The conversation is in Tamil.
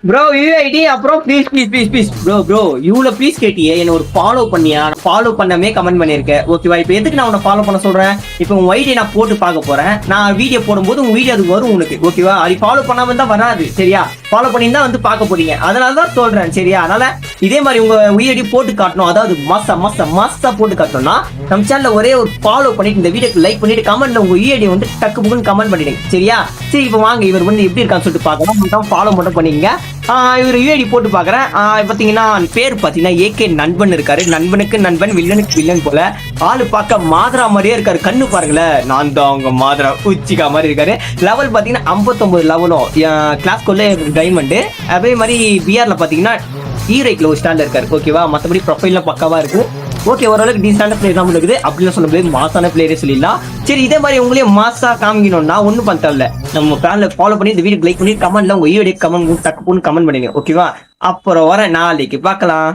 ப்ரோ யூஐடி அப்புறம் ப்ளீஸ் ப்ரோ இவ்வளவு ப்ளீஸ் கேட்டியே என்ன ஒரு ஃபாலோ பண்ணியா? ஃபாலோ பண்ணாமே கமெண்ட் பண்ணிருக்கேன் ஓகேவா? இப்போ எதுக்கு நான் உன்னை ஃபாலோ பண்ண சொல்றேன்? இப்போ உன் ஐடி நான் போட்டு பார்க்க போறேன். நான் வீடியோ போடும்போது உங்க வீடியோ அது வரும் உனக்கு ஓகேவா? அது ஃபாலோ பண்ணாம தான் வராது சரியா? ஃபாலோ பண்ணி தான் வந்து பார்க்க போறீங்க, அதனால தான் சொல்றேன் சரியா? அதனால இதே மாதிரி உங்க யூஐடி போட்டு காட்டணும், அதாவது மாசா போட்டு காட்டணும்னா நம்ம சேனல்ல ஒரே ஒரு ஃபாலோ பண்ணிட்டு இந்த வீடியோக்கு லைக் பண்ணிட்டு கமெண்ட்ல உங்க யூஐடி வந்து டக்கு புக்குன்னு கமெண்ட் பண்ணிடுங்க சரியா? சரி இப்போ வாங்க இவர் வந்து எப்படி இருக்கான்னு சொல்லிட்டு பார்க்கலாம். ஃபாலோ மட்டும் பண்ணிக்கங்க. இவர் யூஐடி போட்டு பார்க்குறேன். பார்த்தீங்கன்னா பேர் பார்த்தீங்கன்னா ஏகே நண்பன் இருக்காரு. நண்பனுக்கு நண்பன், வில்லனுக்கு வில்லன் போல. ஆளு பார்க்க மாதரா மாதிரியே இருக்காரு. கண்ணு பாருங்களேன், நான் தான் அவங்க மாதரா உச்சிக்கா மாதிரி இருக்காரு. லெவல் பார்த்தீங்கன்னா 59 லெவலும் கிளாஸ்க்குள்ளே டைமண்டு. அதே மாதிரி பிஆர்ல பார்த்தீங்கன்னா ஈரைக்கில் ஒரு ஸ்டாண்டில் இருக்காரு ஓகேவா? மற்றபடி ப்ரொஃபைல்லாம் பக்காவாக இருக்கு. ஓகே, ஓரளவுக்கு டீசெண்டான பிளேயர் தான் இருக்குது அப்படின்னு சொல்ல முடியாது, மாசான பிளேயரே சொல்லிடலாம். சரி, இதே மாதிரி உங்களையும் மாசா காமிக்கணும்னா ஒன்றும் பண்ண தேவையில்ல, நம்ம சேனலை ஃபாலோ பண்ணி இந்த வீடியோ லைக் பண்ணி கமெண்ட்ல உங்க ஈடியோ கமெண்ட் டக்குன்னு கமெண்ட் பண்ணுங்க ஓகேவா? அப்புறம் வர நாளைக்கு பார்க்கலாம்.